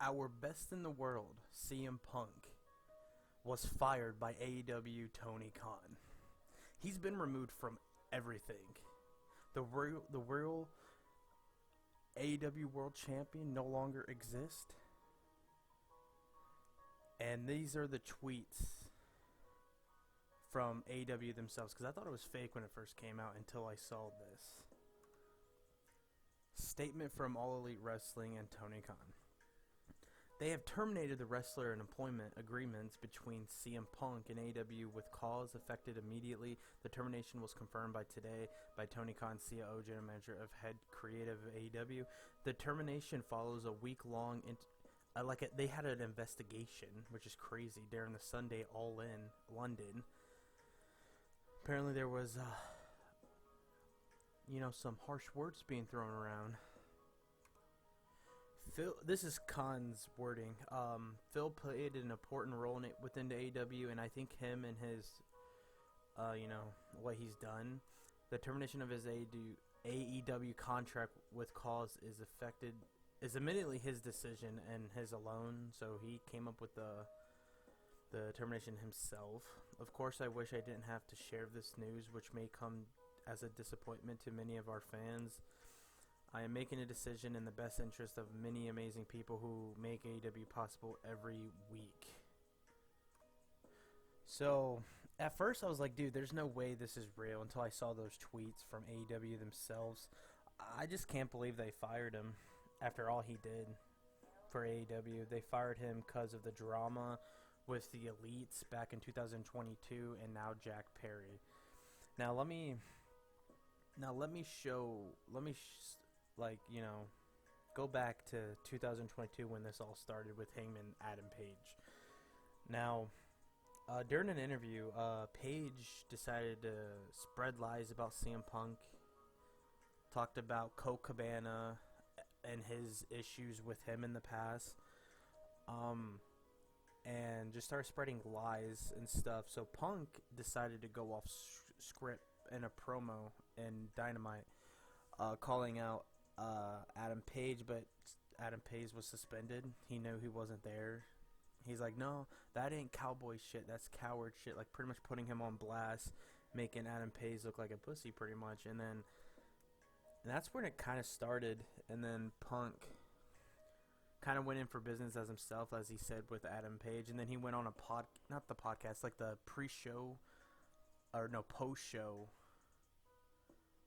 Our best in the world, CM Punk, was fired by AEW Tony Khan. He's been removed from everything. The real AEW World Champion no longer exists. And these are the tweets from AEW themselves, because I thought it was fake when it first came out until I saw this. Statement from All Elite Wrestling and Tony Khan. They have terminated the wrestler and employment agreements between CM Punk and AEW with cause effective immediately. The termination was confirmed by today by Tony Khan, COO, General Manager of Head Creative of AEW. The termination follows a week-long they had an investigation, which is crazy, during the Sunday All In London. Apparently there was some harsh words being thrown around. This is Khan's wording. Phil played an important role within the AEW, and I think him and his, what he's done. The termination of his AEW contract with cause is immediately his decision and his alone. So he came up with the termination himself. Of course, I wish I didn't have to share this news, which may come as a disappointment to many of our fans. I am making a decision in the best interest of many amazing people who make AEW possible every week. So, at first I was like, dude, there's no way this is real, until I saw those tweets from AEW themselves. I just can't believe they fired him after all he did for AEW. They fired him because of the drama with the Elites back in 2022 and now Jack Perry. Now let me go back to 2022 when this all started with Hangman Adam Page. Now, during an interview, Page decided to spread lies about CM Punk, talked about Colt Cabana and his issues with him in the past, and just started spreading lies and stuff. So Punk decided to go off script in a promo in Dynamite, calling out Adam Page, but Adam Page was suspended. He knew he wasn't there. He's like, no, that ain't cowboy shit. That's coward shit. Like, pretty much putting him on blast, making Adam Page look like a pussy, pretty much. And that's when it kind of started. And then Punk kind of went in for business as himself, as he said, with Adam Page. And then he went on not the podcast, like the pre-show, or no, post-show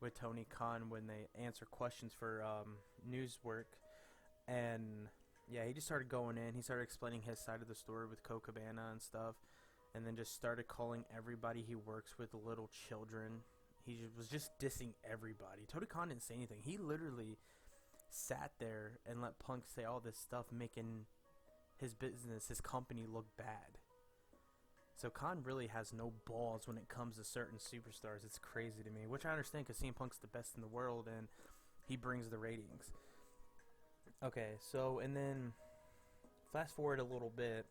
with Tony Khan when they answer questions for news work. And yeah, he just started going in. He started explaining his side of the story with Colt Cabana and stuff, and then just started calling everybody he works with little children. He was just dissing everybody. Tony Khan didn't say anything. He literally sat there and let Punk say all this stuff, making his business, his company, look bad. So Khan really has no balls when it comes to certain superstars. It's crazy to me, which I understand because CM Punk's the best in the world and he brings the ratings. Okay, so, and then fast forward a little bit,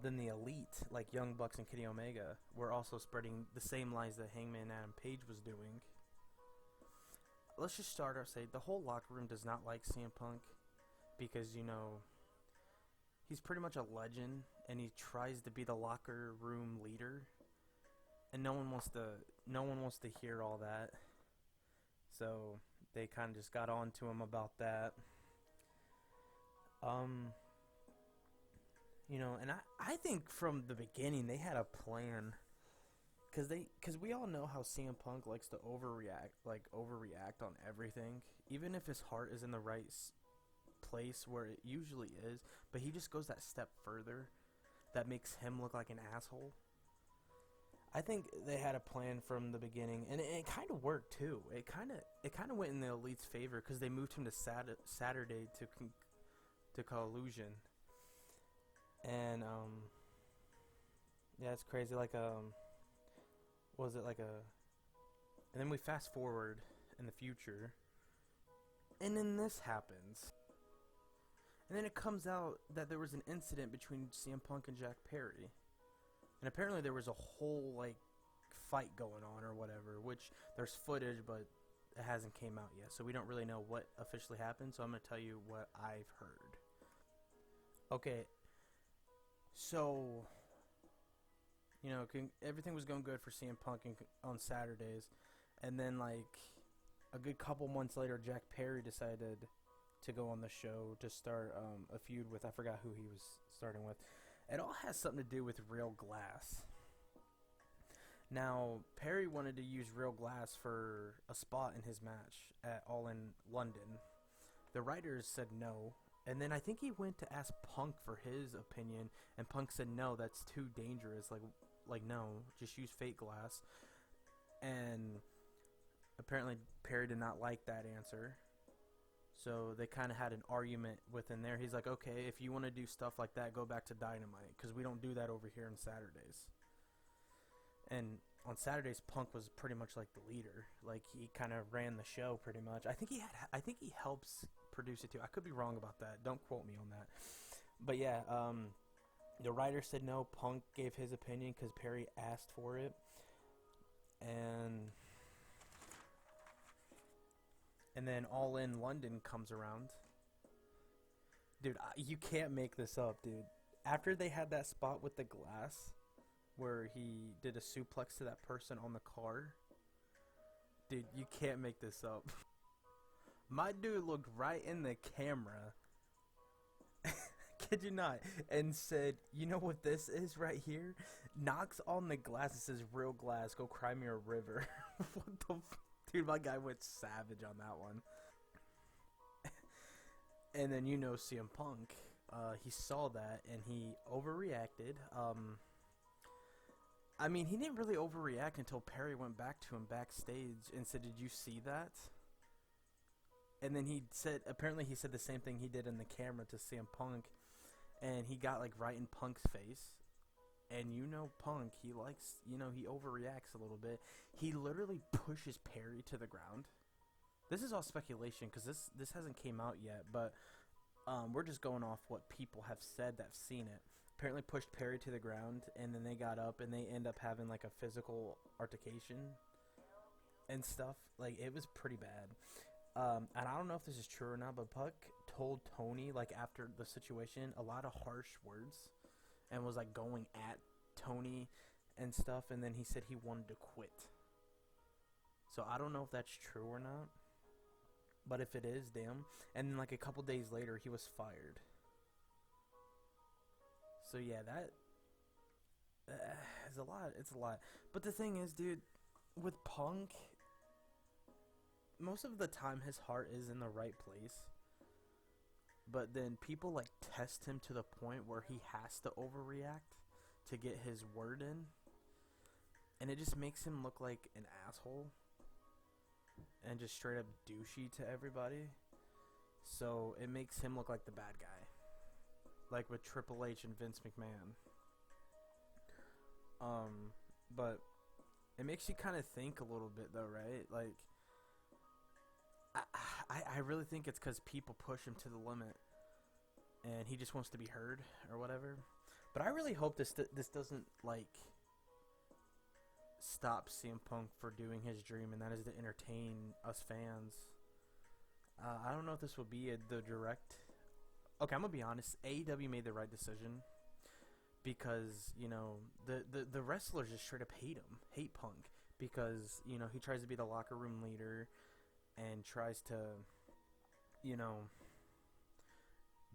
then the Elite, like Young Bucks and Kenny Omega, were also spreading the same lies that Hangman Adam Page was doing. Let's just start out say the whole locker room does not like CM Punk because, he's pretty much a legend and he tries to be the locker room leader, and no one wants to hear all that. So they kind of just got on to him about that. And I think from the beginning they had a plan, because we all know how CM Punk likes to overreact on everything, even if his heart is in the right place where it usually is, but he just goes that step further that makes him look like an asshole. I think they had a plan from the beginning, and it kind of worked too. It kind of went in the Elite's favor because they moved him to Saturday to Collusion, and yeah, it's crazy. And then we fast forward in the future, and then this happens, and then it comes out that there was an incident between CM Punk and Jack Perry. And apparently there was a whole, fight going on or whatever, which there's footage, but it hasn't came out yet. So we don't really know what officially happened, so I'm going to tell you what I've heard. Okay, so everything was going good for CM Punk on Saturdays, and then like a good couple months later, Jack Perry decided to go on the show to start a feud with, I forgot who he was starting with. It all has something to do with Real Glass. Now, Perry wanted to use Real Glass for a spot in his match at All In London. The writers said no, and then I think he went to ask Punk for his opinion, and Punk said no, that's too dangerous. Like no, just use fake glass. And apparently Perry did not like that answer. So they kind of had an argument within there. He's like, okay, if you want to do stuff like that, go back to Dynamite, because we don't do that over here on Saturdays. And on Saturdays, Punk was pretty much like the leader. Like he kind of ran the show pretty much. I think he helps produce it too. I could be wrong about that. Don't quote me on that. But yeah, the writer said no. Punk gave his opinion because Perry asked for it, and then All In London comes around. Dude, you can't make this up, dude. After they had that spot with the glass, where he did a suplex to that person on the car, dude, you can't make this up. My dude looked right in the camera, kid you not, and said, you know what this is right here? Knocks on the glass and says, Real Glass, go cry me a river. What the dude, my guy went savage on that one. And then CM Punk, he saw that and he overreacted. I mean, he didn't really overreact until Perry went back to him backstage and said, did you see that? And then apparently he said the same thing he did in the camera to CM Punk, and he got like right in Punk's face. And Punk, he likes, he overreacts a little bit. He literally pushes Perry to the ground. This is all speculation because this hasn't came out yet, but we're just going off what people have said that've seen it. Apparently pushed Perry to the ground, and then they got up and they end up having like a physical altercation and stuff. Like, it was pretty bad. And I don't know if this is true or not, but Puck told Tony, like, after the situation, a lot of harsh words and was like going at Tony and stuff, and then he said he wanted to quit. So I don't know if that's true or not, but if it is, damn. And then like a couple days later, he was fired. So yeah, that is a lot. It's a lot. But the thing is, dude, with Punk, most of the time his heart is in the right place. But then people like test him to the point where he has to overreact to get his word in. And it just makes him look like an asshole and just straight up douchey to everybody. So it makes him look like the bad guy. Like with Triple H and Vince McMahon. But it makes you kind of think a little bit though, right? Like, I really think it's because people push him to the limit, and he just wants to be heard or whatever. But I really hope this doesn't like stop CM Punk for doing his dream, and that is to entertain us fans. I don't know if this will be the direct. Okay, I'm gonna be honest. AEW made the right decision because the wrestlers just straight up hate Punk because he tries to be the locker room leader and tries to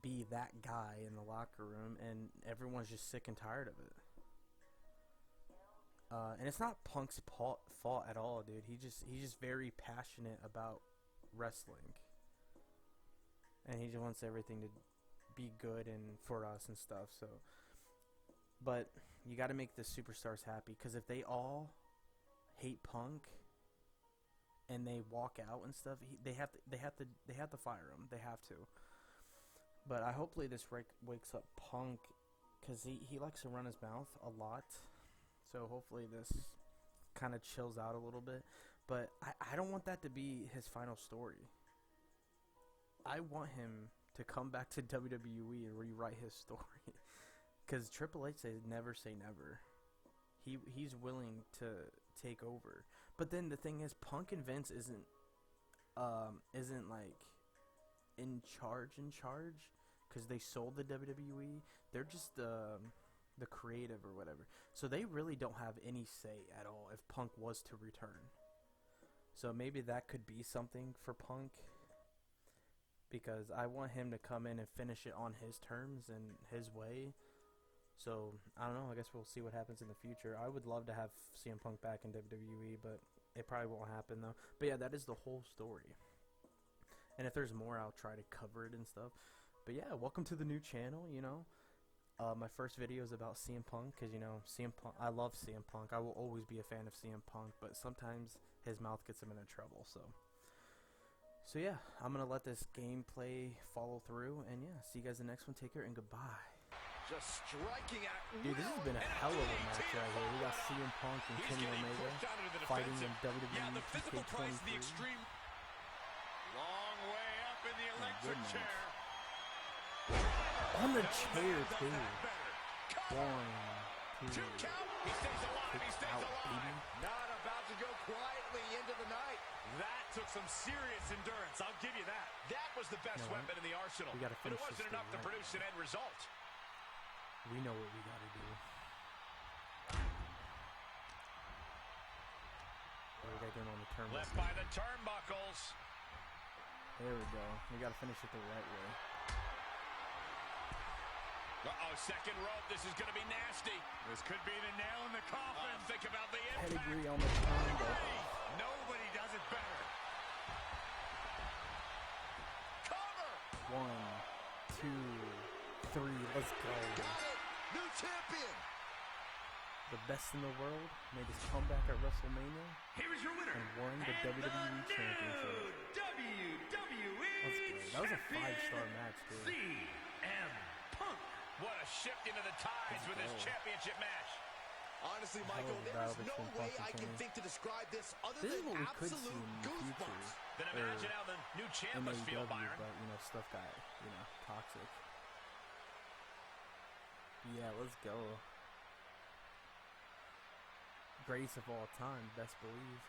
be that guy in the locker room, and everyone's just sick and tired of it. And it's not Punk's fault at all, dude. He's just very passionate about wrestling, and he just wants everything to be good and for us and stuff. So, but you got to make the superstars happy, because if they all hate Punk and they walk out and stuff, they have to fire him. They have to. But hopefully this wakes up Punk, because he likes to run his mouth a lot. So hopefully this kind of chills out a little bit. But I don't want that to be his final story. I want him to come back to WWE and rewrite his story. Because Triple H says never say never. He's willing to take over. But then the thing is, Punk and Vince isn't like in charge, because they sold the WWE. They're just the creative or whatever. So they really don't have any say at all if Punk was to return. So maybe that could be something for Punk, because I want him to come in and finish it on his terms and his way. So, I don't know. I guess we'll see what happens in the future. I would love to have CM Punk back in WWE, but it probably won't happen, though. But yeah, that is the whole story. And if there's more, I'll try to cover it and stuff. But yeah, welcome to the new channel, you know. My first video is about CM Punk, because, you know, CM Punk, I love CM Punk. I will always be a fan of CM Punk, but sometimes his mouth gets him into trouble, so yeah, I'm going to let this gameplay follow through, and yeah, see you guys in the next one. Take care, and goodbye. Just striking at Dude, this has been a hell of a match right here. We got CM Punk and Kenny Omega fighting in WWE 2K23. Long way up in the electric chair. On the chair, too. 1, 2, count. He stays alive. He stays out, alive. baby. Not about to go quietly into the night. That took some serious endurance. I'll give you that. That was the best weapon in the arsenal. We gotta but it finish wasn't this enough to thing, right? produce an end result. We know what we gotta do. We gotta get him on the turnbuckle. Left by the turnbuckles. There we go. We gotta finish it the right way. Uh-oh, second rope. This is going to be nasty. This could be the nail in the coffin. Think about the impact. Pedigree on the turnbuckle. Nobody does it better. Cover. 1, 2, 3. Let's go. Got it. New champion. The best in the world made his comeback at WrestleMania Here is your winner and won the WWE Championship. WWE Let's go. That was a 5-star match, dude. CM Punk. What a shifting of the tides with this championship match. Honestly, Michael, there is no way I can think to describe this other This is than what we could see absolute in the future. goosebumps. Then imagine how the new champ in must feel, AEW, Byron. but you know, stuff got, you know, toxic. Yeah, let's go. Greatest of all time, best believe.